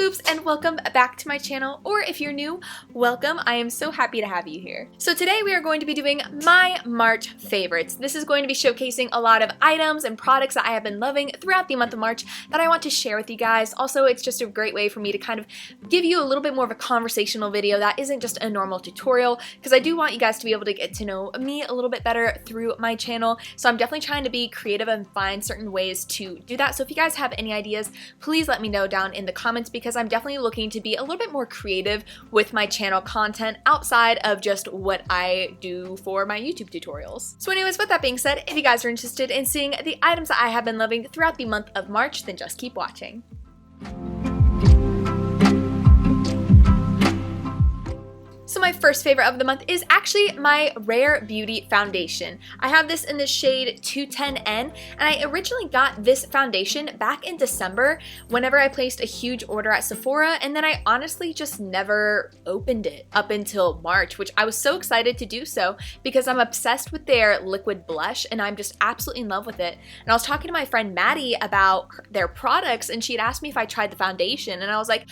spoops, and welcome back to my channel, or if you're new, welcome. I am so happy to have you here. So today we are going to be doing my March favorites. This is going to be showcasing a lot of items and products that I have been loving throughout the month of March that I want to share with you guys. Also, it's just a great way for me to kind of give you a little bit more of a conversational video that isn't just a normal tutorial, because I do want you guys to be able to get to know me a little bit better through my channel. So I'm definitely trying to be creative and find certain ways to do that. So if you guys have any ideas, please let me know down in the comments, because I'm definitely looking to be a little bit more creative with my channel content outside of just what I do for my YouTube tutorials. So anyways, with that being said, if you guys are interested in seeing the items that I have been loving throughout the month of March, then just keep watching. So my first favorite of the month is actually my Rare Beauty foundation. I have this in the shade 210N, and I originally got this foundation back in December whenever I placed a huge order at Sephora, and then I honestly just never opened it up until March, which I was so excited to do so because I'm obsessed with their liquid blush and I'm just absolutely in love with it. And I was talking to my friend Maddie about their products, and she had asked me if I tried the foundation, and I was like,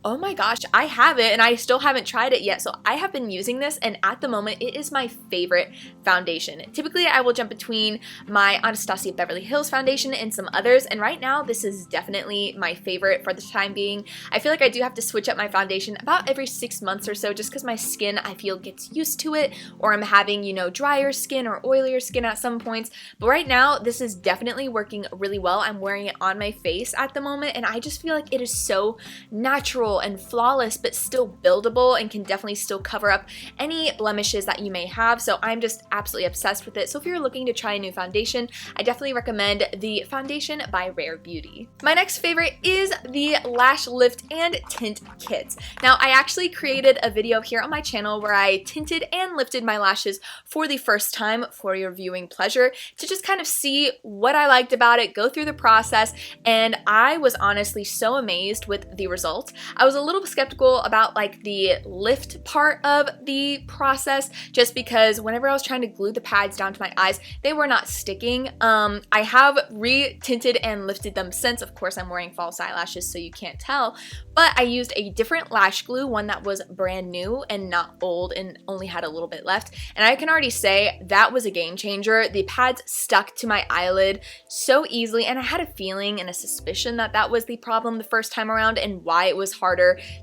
oh my gosh, I have it and I still haven't tried it yet. So I have been using this, and at the moment it is my favorite foundation. Typically I will jump between my Anastasia Beverly Hills foundation and some others, and right now this is definitely my favorite for the time being. I feel like I do have to switch up my foundation about every 6 months or so, just because my skin, I feel, gets used to it, or I'm having, you know, drier skin or oilier skin at some points. But right now this is definitely working really well. I'm wearing it on my face at the moment, and I just feel like it is so natural and flawless, but still buildable, and can definitely still cover up any blemishes that you may have. So I'm just absolutely obsessed with it. So if you're looking to try a new foundation, I definitely recommend the foundation by Rare Beauty. My next favorite is the Lash Lift and Tint kits. Now I actually created a video here on my channel where I tinted and lifted my lashes for the first time for your viewing pleasure, to just kind of see what I liked about it, go through the process, and I was honestly so amazed with the results. I was a little skeptical about like the lift part of the process, just because whenever I was trying to glue the pads down to my eyes, they were not sticking. I have re-tinted and lifted them since. Of course, I'm wearing false eyelashes, so you can't tell, but I used a different lash glue, one that was brand new and not old and only had a little bit left, and I can already say that was a game changer. The pads stuck to my eyelid so easily, and I had a feeling and a suspicion that that was the problem the first time around and why it was harder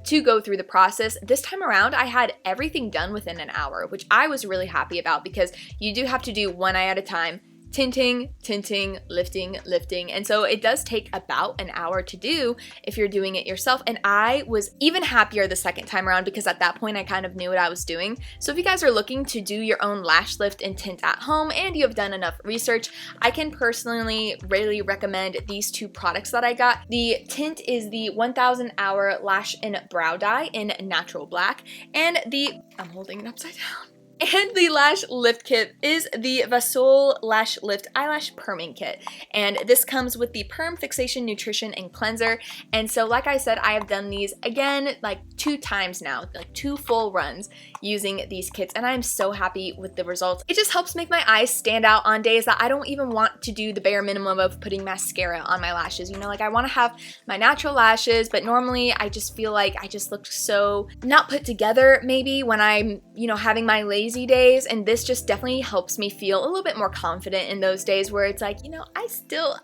to go through the process. This time around I had everything done within an hour, which I was really happy about, because you do have to do one eye at a time. Tinting, lifting, and so it does take about an hour to do if you're doing it yourself. And I was even happier the second time around, because at that point I kind of knew what I was doing. So if you guys are looking to do your own lash lift and tint at home, and you have done enough research, I can personally really recommend these two products that I got. The tint is the 1000 Hour Lash and Brow Dye in Natural Black, and I'm holding it upside down. And the lash lift kit is the Vasol Lash Lift Eyelash Perming Kit. And this comes with the Perm Fixation Nutrition and Cleanser. And so like I said, I have done these again like 2 times now, like 2 full runs using these kits, and I'm so happy with the results. It just helps make my eyes stand out on days that I don't even want to do the bare minimum of putting mascara on my lashes. You know, like I want to have my natural lashes, but normally I just feel like I just look so not put together maybe when I'm, you know, having my lazy days, and this just definitely helps me feel a little bit more confident in those days where it's like, you know, I still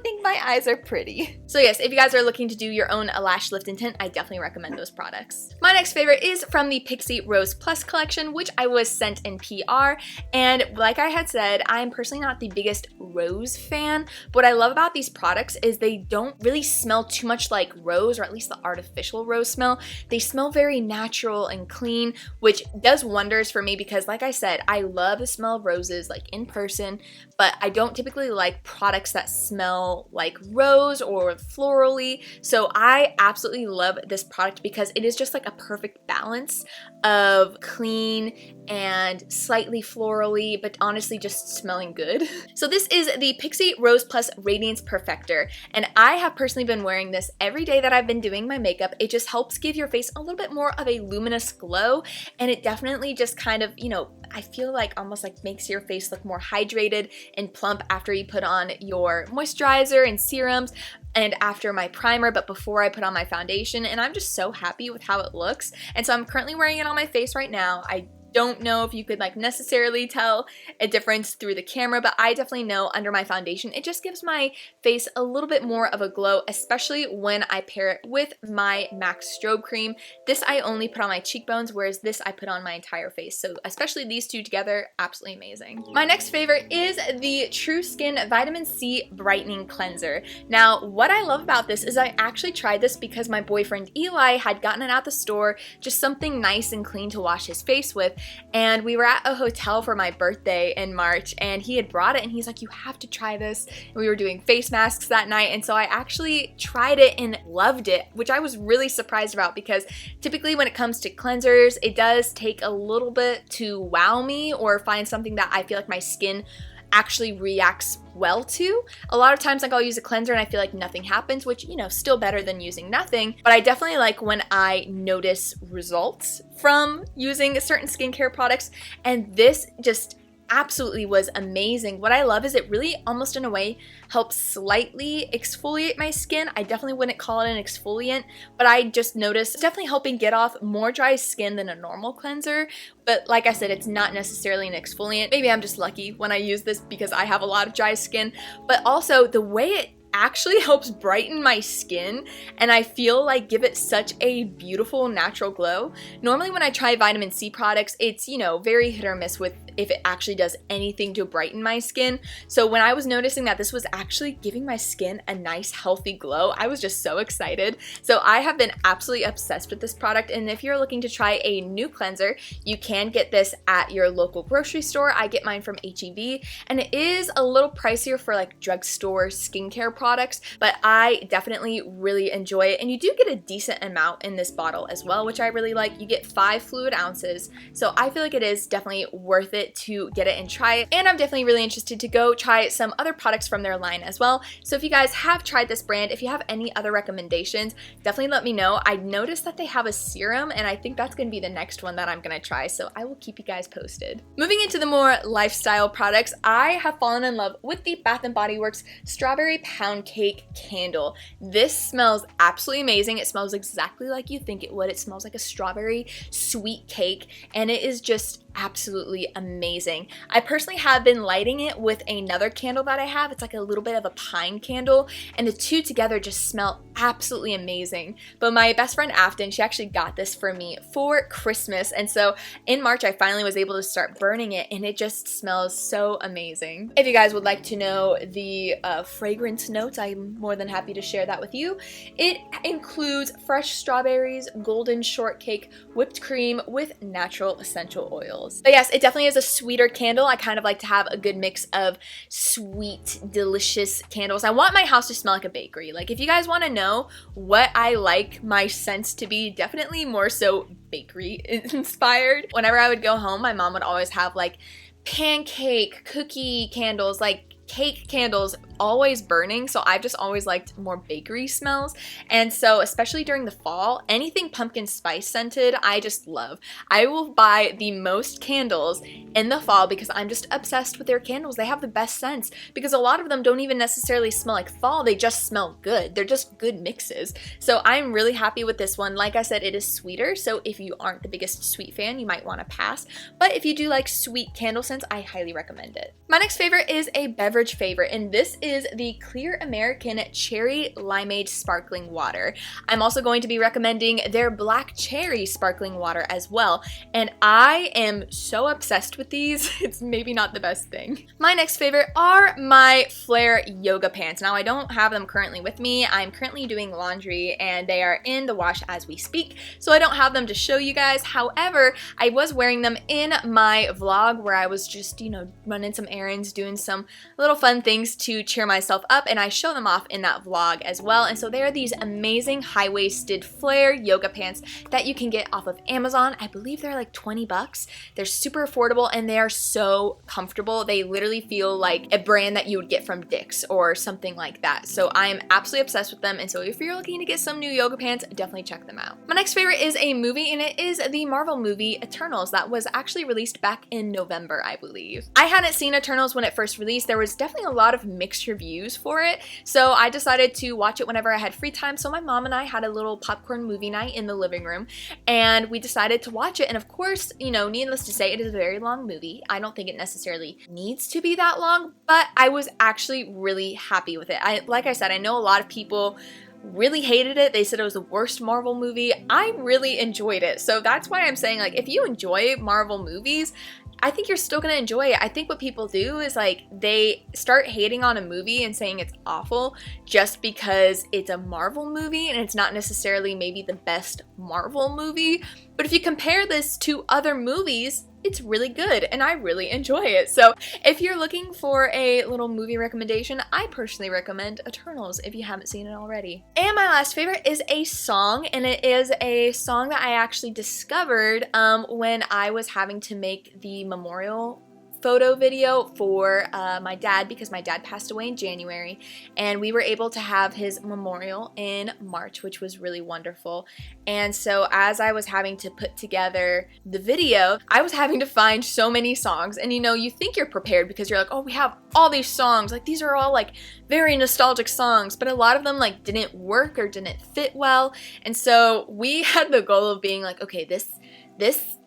think my eyes are pretty. So yes, if you guys are looking to do your own lash lift and tint, I definitely recommend those products. My next favorite is from the Pixi Rose Plus collection, which I was sent in PR, and like I had said, I'm personally not the biggest rose fan, but what I love about these products is they don't really smell too much like rose, or at least the artificial rose smell. They smell very natural and clean, which does wonders for me, because like I said, I love the smell of roses like in person, but I don't typically like products that smell like rose or florally. So I absolutely love this product because it is just like a perfect balance of clean and slightly florally, but honestly just smelling good. So this is the Pixi Rose Plus Radiance Perfector, and I have personally been wearing this every day that I've been doing my makeup. It just helps give your face a little bit more of a luminous glow, and it definitely just kind kind of, you know, I feel like almost like makes your face look more hydrated and plump after you put on your moisturizer and serums and after my primer, but before I put on my foundation, and I'm just so happy with how it looks. And so I'm currently wearing it on my face right now. I don't know if you could like necessarily tell a difference through the camera, but I definitely know under my foundation it just gives my face a little bit more of a glow, especially when I pair it with my MAC strobe cream. This I only put on my cheekbones, whereas this I put on my entire face, so especially these two together, absolutely amazing. My next favorite is the True Skin Vitamin C Brightening Cleanser. Now what I love about this is I actually tried this because my boyfriend Eli had gotten it at the store, just something nice and clean to wash his face with. And we were at a hotel for my birthday in March, and he had brought it and he's like, you have to try this. And we were doing face masks that night, and so I actually tried it and loved it, which I was really surprised about because typically when it comes to cleansers, it does take a little bit to wow me or find something that I feel like my skin actually reacts well to. A lot of times like I'll use a cleanser and I feel like nothing happens, which, you know, still better than using nothing, but I definitely like when I notice results from using certain skincare products, and this just absolutely was amazing. What I love is it really almost in a way helps slightly exfoliate my skin. I definitely wouldn't call it an exfoliant, but I just noticed it's definitely helping get off more dry skin than a normal cleanser. But like I said, it's not necessarily an exfoliant. Maybe I'm just lucky when I use this because I have a lot of dry skin, but also the way it actually helps brighten my skin and I feel like give it such a beautiful natural glow. Normally when I try vitamin C products, it's, you know, very hit or miss with if it actually does anything to brighten my skin. So when I was noticing that this was actually giving my skin a nice healthy glow, I was just so excited. So I have been absolutely obsessed with this product, and if you're looking to try a new cleanser, you can get this at your local grocery store. I get mine from ℏ and it is a little pricier for like drugstore skincare products, but I definitely really enjoy it, and you do get a decent amount in this bottle as well, which I really like. You get 5 fluid ounces, so I feel like it is definitely worth it to get it and try it, and I'm definitely really interested to go try some other products from their line as well. So if you guys have tried this brand, if you have any other recommendations, definitely let me know. I noticed that they have a serum, and I think that's going to be the next one that I'm going to try, so I will keep you guys posted. Moving into the more lifestyle products, I have fallen in love with the Bath & Body Works Strawberry Pound Cake Candle. This smells absolutely amazing. It smells exactly like you think it would. It smells like a strawberry sweet cake, and it is just absolutely amazing. I personally have been lighting it with another candle that I have. It's like a little bit of a pine candle, and the two together just smell absolutely amazing. But my best friend Afton, she actually got this for me for Christmas, and so in March I finally was able to start burning it, and it just smells so amazing. If you guys would like to know the fragrance notes, I'm more than happy to share that with you. It includes fresh strawberries, golden shortcake, whipped cream with natural essential oils. But yes, it definitely is a sweeter candle. I kind of like to have a good mix of sweet, delicious candles. I want my house to smell like a bakery. Like if you guys want to know what I like my scents to be, definitely more so bakery inspired. Whenever I would go home, my mom would always have like pancake, cookie candles, like cake candles always burning, so I've just always liked more bakery smells. And so especially during the fall, anything pumpkin spice scented I just love. I will buy the most candles in the fall because I'm just obsessed with their candles. They have the best scents because a lot of them don't even necessarily smell like fall, they just smell good. They're just good mixes. So I'm really happy with this one. Like I said, it is sweeter, so if you aren't the biggest sweet fan, you might want to pass, but if you do like sweet candle scents, I highly recommend it. My next favorite is a beverage favorite, and this is the Clear American Cherry Limeade Sparkling Water. I'm also going to be recommending their Black Cherry Sparkling Water as well, and I am so obsessed with these. It's maybe not the best thing. My next favorite are my Flair yoga pants. Now I don't have them currently with me. I'm currently doing laundry and they are in the wash as we speak, so I don't have them to show you guys. However, I was wearing them in my vlog where I was just, you know, running some errands, doing some little fun things to cheer cheer myself up, and I show them off in that vlog as well. And so they are these amazing high-waisted flare yoga pants that you can get off of Amazon. I believe they're like 20 bucks. They're super affordable and they are so comfortable. They literally feel like a brand that you would get from Dick's or something like that. So I am absolutely obsessed with them, and so if you're looking to get some new yoga pants, definitely check them out. My next favorite is a movie, and it is the Marvel movie Eternals that was actually released back in November, I believe. I hadn't seen Eternals when it first released. There was definitely a lot of mixed reviews for it, so I decided to watch it whenever I had free time. So my mom and I had a little popcorn movie night in the living room, and we decided to watch it. And of course, you know, needless to say, it is a very long movie. I don't think it necessarily needs to be that long, but I was actually really happy with it. Like I said, I know a lot of people really hated it. They said it was the worst Marvel movie. I really enjoyed it. So that's why I'm saying, like, if you enjoy Marvel movies, I think you're still gonna enjoy it. I think what people do is like they start hating on a movie and saying it's awful just because it's a Marvel movie and it's not necessarily maybe the best Marvel movie. But if you compare this to other movies, it's really good and I really enjoy it. So if you're looking for a little movie recommendation, I personally recommend Eternals if you haven't seen it already. And my last favorite is a song, and it is a song that I actually discovered when I was having to make the memorial photo video for my dad, because my dad passed away in January and we were able to have his memorial in March, which was really wonderful. And so as I was having to put together the video, I was having to find so many songs, and you know, you think you're prepared because you're like, oh, we have all these songs, like these are all like very nostalgic songs, but a lot of them like didn't work or didn't fit well. And so we had the goal of being like, okay, this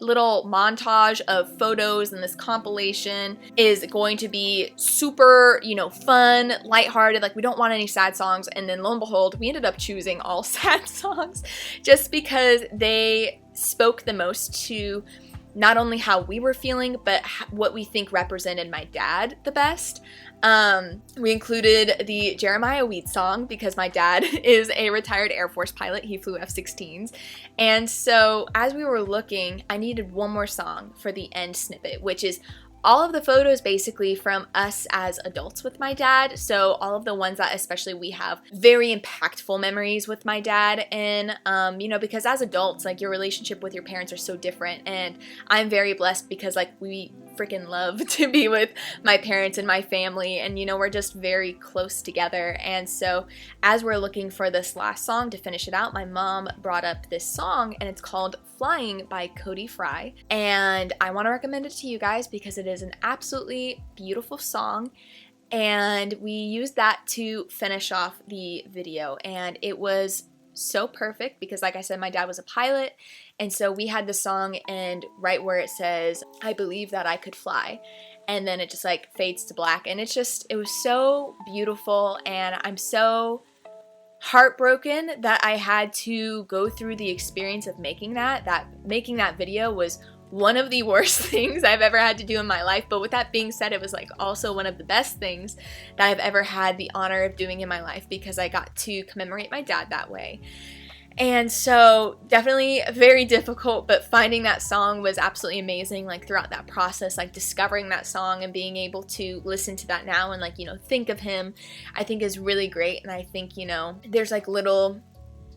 little montage of photos and this compilation is going to be super, you know, fun, lighthearted, like we don't want any sad songs. And then lo and behold, we ended up choosing all sad songs just because they spoke the most to not only how we were feeling, but what we think represented my dad the best. We included the Jeremiah Wheat song because my dad is a retired Air Force pilot. He flew F-16s. And so as we were looking, I needed one more song for the end snippet, which is all of the photos basically from us as adults with my dad. So all of the ones that especially we have very impactful memories with my dad in, you know, because as adults, like your relationship with your parents are so different. And I'm very blessed because like we freaking love to be with my parents and my family, and you know, we're just very close together. And so as we're looking for this last song to finish it out, my mom brought up this song, and it's called Flying by Cody Fry, and I want to recommend it to you guys because it is an absolutely beautiful song. And we used that to finish off the video, and it was so perfect because like I said, my dad was a pilot, and so we had the song and right where it says, I believe that I could fly, and then it just like fades to black, and it was so beautiful. And I'm so heartbroken that I had to go through the experience of making that video was one of the worst things I've ever had to do in my life. But with that being said, it was like also one of the best things that I've ever had the honor of doing in my life because I got to commemorate my dad that way. And so definitely very difficult, but finding that song was absolutely amazing. Like throughout that process, like discovering that song and being able to listen to that now and like, you know, think of him, I think is really great. And I think, you know, there's like little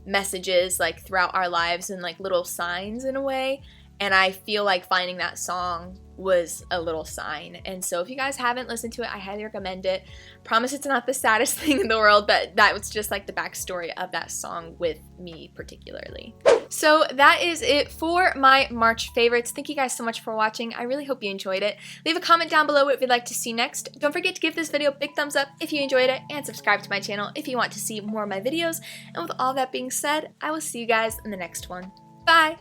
messages like throughout our lives and like little signs in a way. And I feel like finding that song was a little sign. And so if you guys haven't listened to it, I highly recommend it. Promise it's not the saddest thing in the world, but that was just like the backstory of that song with me particularly. So that is it for my March favorites. Thank you guys so much for watching. I really hope you enjoyed it. Leave a comment down below what you'd like to see next. Don't forget to give this video a big thumbs up if you enjoyed it, and subscribe to my channel if you want to see more of my videos. And with all that being said, I will see you guys in the next one. Bye!